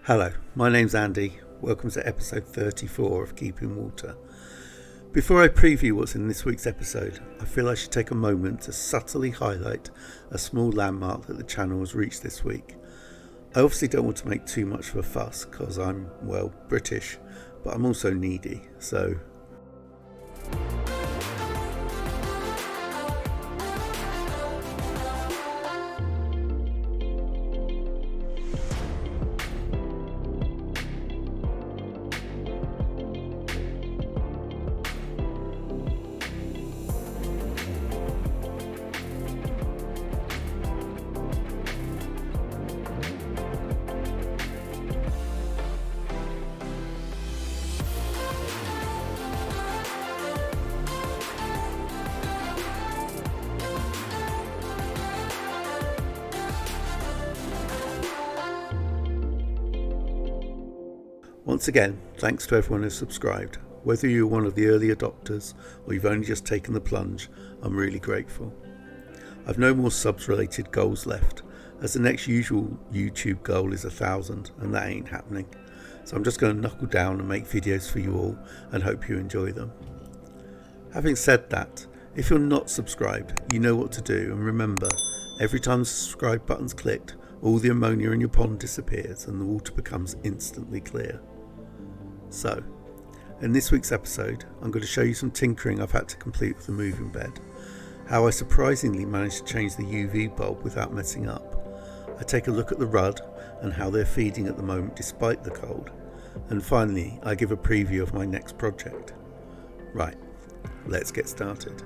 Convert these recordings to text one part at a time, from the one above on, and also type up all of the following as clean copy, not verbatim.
Hello, my name's Andy. Welcome to episode 34 of Keeping Water. Before I preview what's in this week's episode, I feel I should take a moment to subtly highlight a small landmark that the channel has reached this week. I obviously don't want to make too much of a fuss because I'm, well, British, but I'm also needy, so... Once again, thanks to everyone who's subscribed. Whether you're one of the early adopters or you've only just taken the plunge, I'm really grateful. I've no more subs related goals left, as the next usual YouTube goal is 1,000 and that ain't happening. So I'm just going to knuckle down and make videos for you all and hope you enjoy them. Having said that, if you're not subscribed, you know what to do, and remember, every time the subscribe button's clicked, all the ammonia in your pond disappears and the water becomes instantly clear. So, in this week's episode, I'm going to show you some tinkering I've had to complete with the moving bed, how I surprisingly managed to change the UV bulb without messing up. I take a look at the rudd and how they're feeding at the moment despite the cold, and finally I give a preview of my next project. Right, let's get started.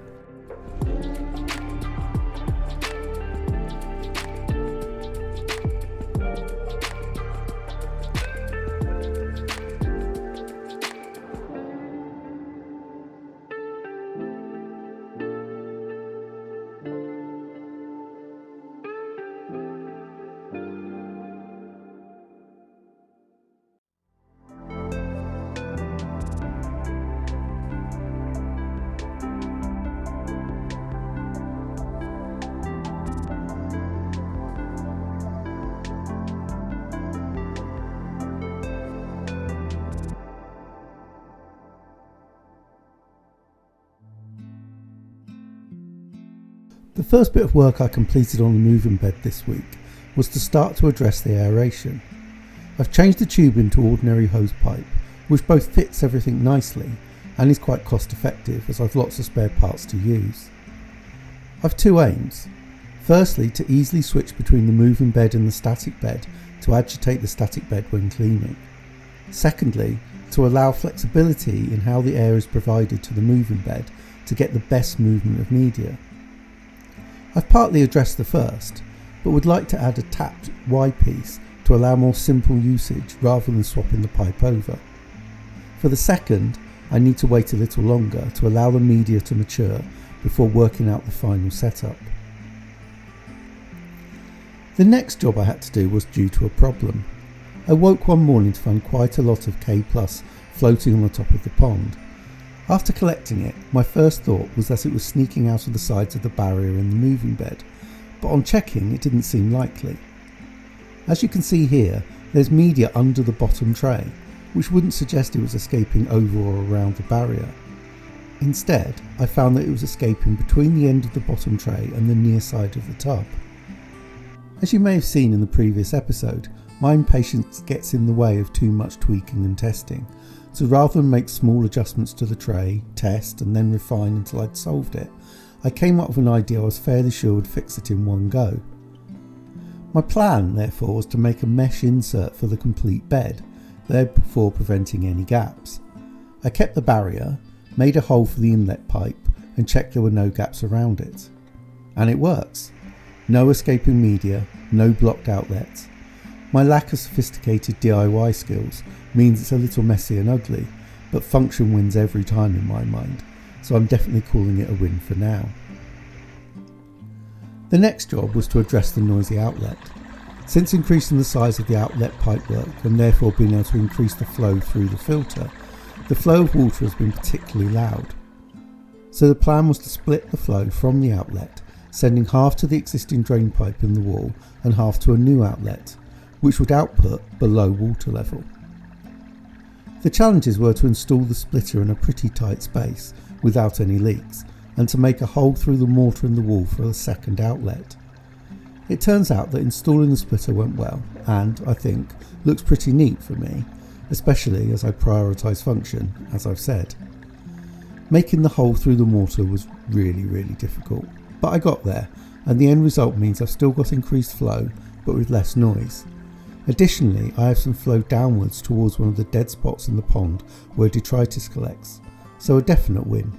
The first bit of work I completed on the moving bed this week was to start to address the aeration. I've changed the tubing to ordinary hose pipe, which both fits everything nicely and is quite cost effective as I've lots of spare parts to use. I've two aims. Firstly, to easily switch between the moving bed and the static bed to agitate the static bed when cleaning. Secondly, to allow flexibility in how the air is provided to the moving bed to get the best movement of media. I've partly addressed the first, but would like to add a tapped Y piece to allow more simple usage rather than swapping the pipe over. For the second, I need to wait a little longer to allow the media to mature before working out the final setup. The next job I had to do was due to a problem. I woke one morning to find quite a lot of K+ floating on the top of the pond. After collecting it, my first thought was that it was sneaking out of the sides of the barrier in the moving bed, but on checking it didn't seem likely. As you can see here, there's media under the bottom tray, which wouldn't suggest it was escaping over or around the barrier. Instead, I found that it was escaping between the end of the bottom tray and the near side of the tub. As you may have seen in the previous episode, my impatience gets in the way of too much tweaking and testing. So rather than make small adjustments to the tray, test and then refine until I'd solved it, I came up with an idea I was fairly sure would fix it in one go. My plan therefore was to make a mesh insert for the complete bed, therefore preventing any gaps. I kept the barrier, made a hole for the inlet pipe and checked there were no gaps around it. And it works. No escaping media, no blocked outlets. My lack of sophisticated DIY skills means it's a little messy and ugly, but function wins every time in my mind, so I'm definitely calling it a win for now. The next job was to address the noisy outlet. Since increasing the size of the outlet pipework and therefore being able to increase the flow through the filter, the flow of water has been particularly loud. So the plan was to split the flow from the outlet, sending half to the existing drain pipe in the wall and half to a new outlet, which would output below water level. The challenges were to install the splitter in a pretty tight space without any leaks, and to make a hole through the mortar in the wall for a second outlet. It turns out that installing the splitter went well, and, I think, looks pretty neat for me, especially as I prioritise function, as I've said. Making the hole through the mortar was really difficult, but I got there, and the end result means I've still got increased flow, but with less noise. Additionally, I have some flow downwards towards one of the dead spots in the pond where detritus collects, so a definite win.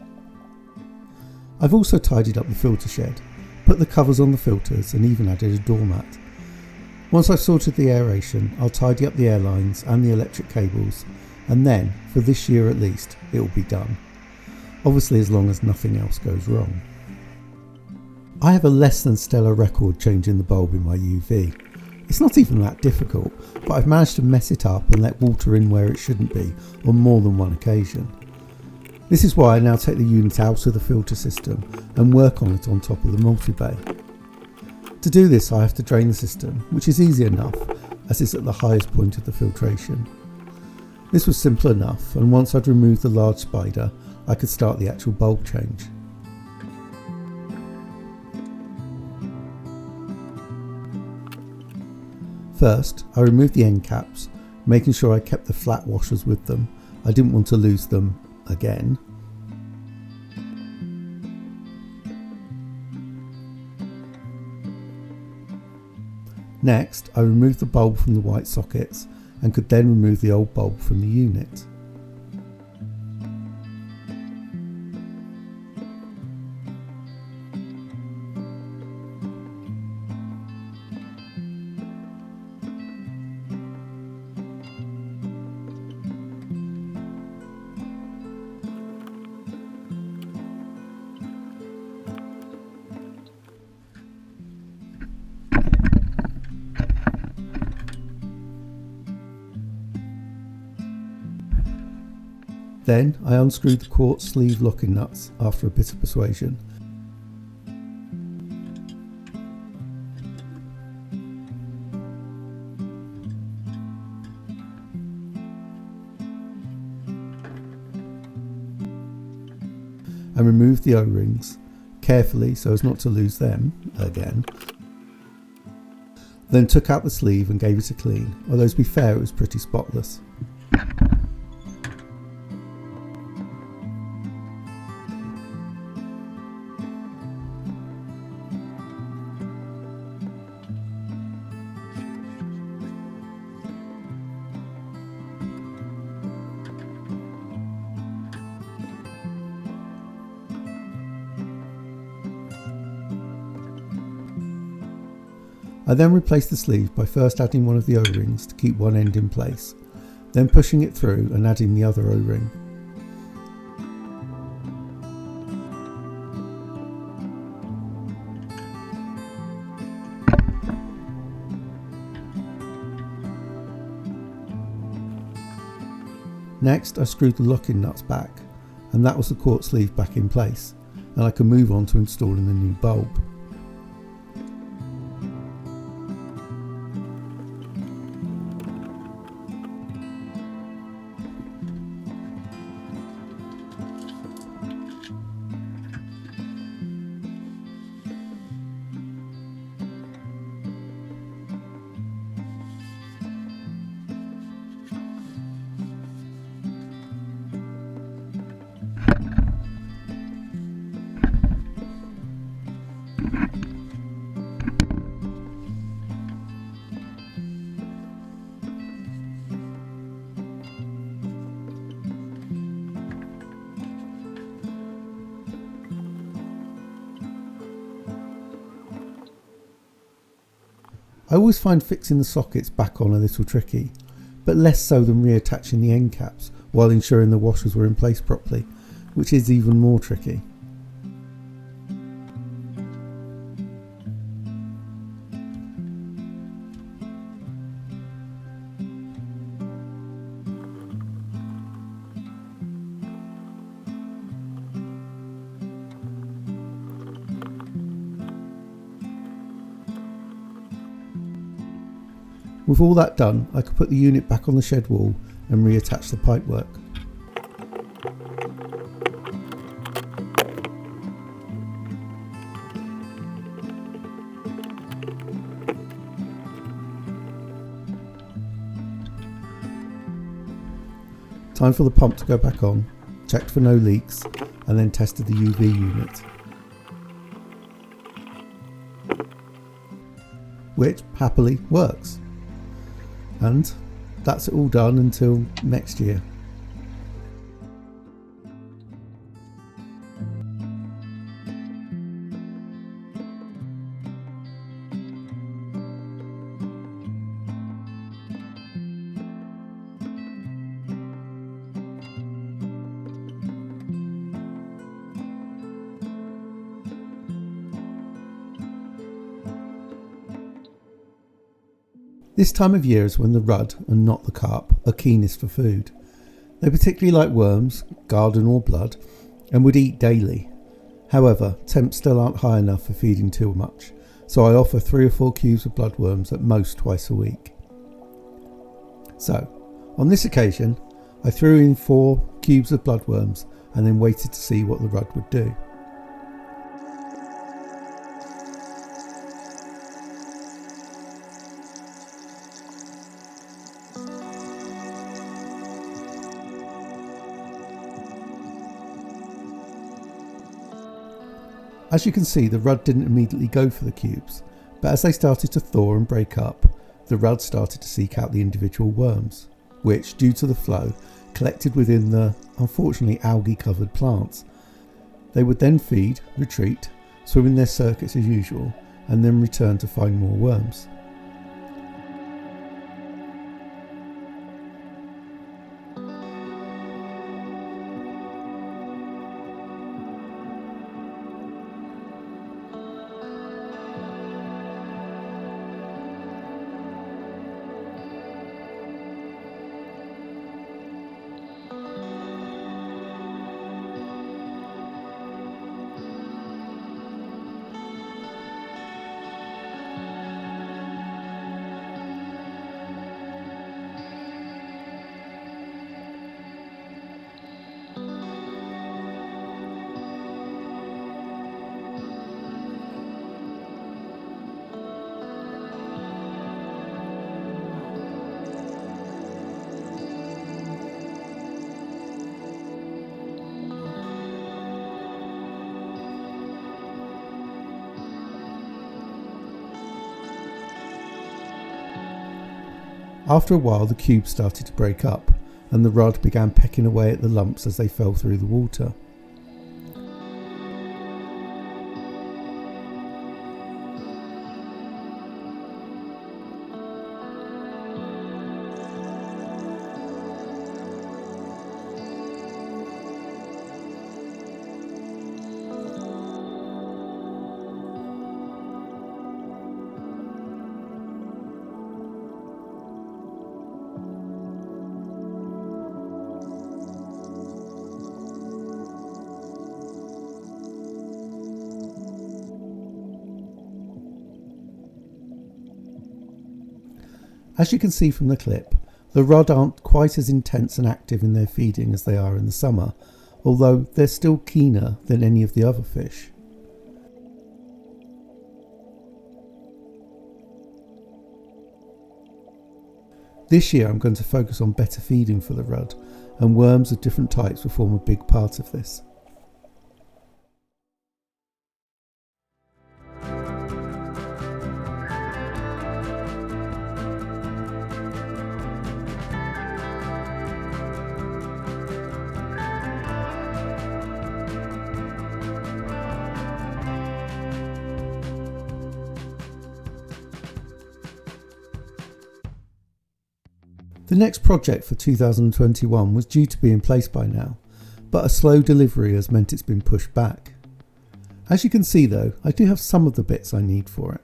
I've also tidied up the filter shed, put the covers on the filters and even added a doormat. Once I've sorted the aeration, I'll tidy up the air lines and the electric cables, and then, for this year at least, it will be done. Obviously as long as nothing else goes wrong. I have a less than stellar record changing the bulb in my UV. It's not even that difficult, but I've managed to mess it up and let water in where it shouldn't be on more than one occasion. This is why I now take the unit out of the filter system and work on it on top of the multi-bay. To do this I have to drain the system, which is easy enough as it's at the highest point of the filtration. This was simple enough, and once I'd removed the large spider I could start the actual bulb change. First, I removed the end caps, making sure I kept the flat washers with them. I didn't want to lose them again. Next, I removed the bulb from the white sockets and could then remove the old bulb from the unit. Then I unscrewed the quartz sleeve locking nuts after a bit of persuasion. And removed the O-rings, carefully so as not to lose them again. Then took out the sleeve and gave it a clean, although to be fair it was pretty spotless. I then replaced the sleeve by first adding one of the O-rings to keep one end in place, then pushing it through and adding the other O-ring. Next I screwed the locking nuts back, and that was the quartz sleeve back in place, and I could move on to installing the new bulb. I always find fixing the sockets back on a little tricky, but less so than reattaching the end caps while ensuring the washers were in place properly, which is even more tricky. With all that done, I could put the unit back on the shed wall and reattach the pipework. Time for the pump to go back on, checked for no leaks, and then tested the UV unit, which happily works. And that's it all done until next year. This time of year is when the rudd, and not the carp, are keenest for food. They particularly like worms, garden or blood, and would eat daily. However, temps still aren't high enough for feeding too much, so I offer 3 or 4 cubes of bloodworms at most twice a week. So, on this occasion, I threw in 4 cubes of bloodworms and then waited to see what the rudd would do. As you can see, the rudd didn't immediately go for the cubes, but as they started to thaw and break up, the rudd started to seek out the individual worms, which, due to the flow, collected within the, unfortunately, algae-covered plants. They would then feed, retreat, swim in their circuits as usual, and then return to find more worms. After a while, the cubes started to break up, and the rudd began pecking away at the lumps as they fell through the water. As you can see from the clip, the rudd aren't quite as intense and active in their feeding as they are in the summer, although they're still keener than any of the other fish. This year I'm going to focus on better feeding for the rudd, and worms of different types will form a big part of this. The next project for 2021 was due to be in place by now, but a slow delivery has meant it's been pushed back. As you can see though, I do have some of the bits I need for it.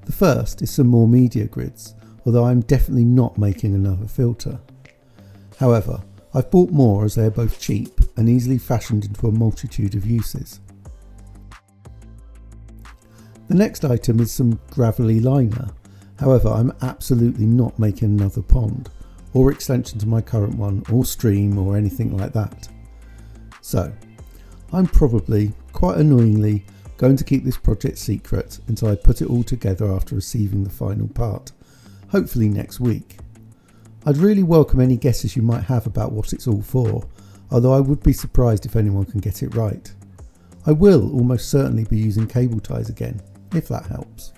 The first is some more media grids, although I'm definitely not making another filter. However, I've bought more as they are both cheap and easily fashioned into a multitude of uses. The next item is some gravelly liner, However, I'm absolutely not making another pond, or extension to my current one, or stream, or anything like that. So, I'm probably, quite annoyingly, going to keep this project secret until I put it all together after receiving the final part, hopefully next week. I'd really welcome any guesses you might have about what it's all for, although I would be surprised if anyone can get it right. I will almost certainly be using cable ties again, if that helps.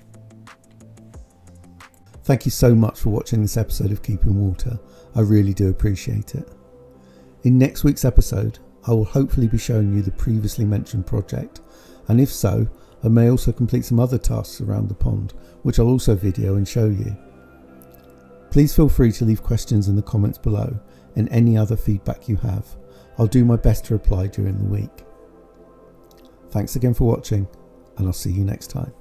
Thank you so much for watching this episode of Keeping Water, I really do appreciate it. In next week's episode, I will hopefully be showing you the previously mentioned project, and if so, I may also complete some other tasks around the pond, which I'll also video and show you. Please feel free to leave questions in the comments below and any other feedback you have. I'll do my best to reply during the week. Thanks again for watching, and I'll see you next time.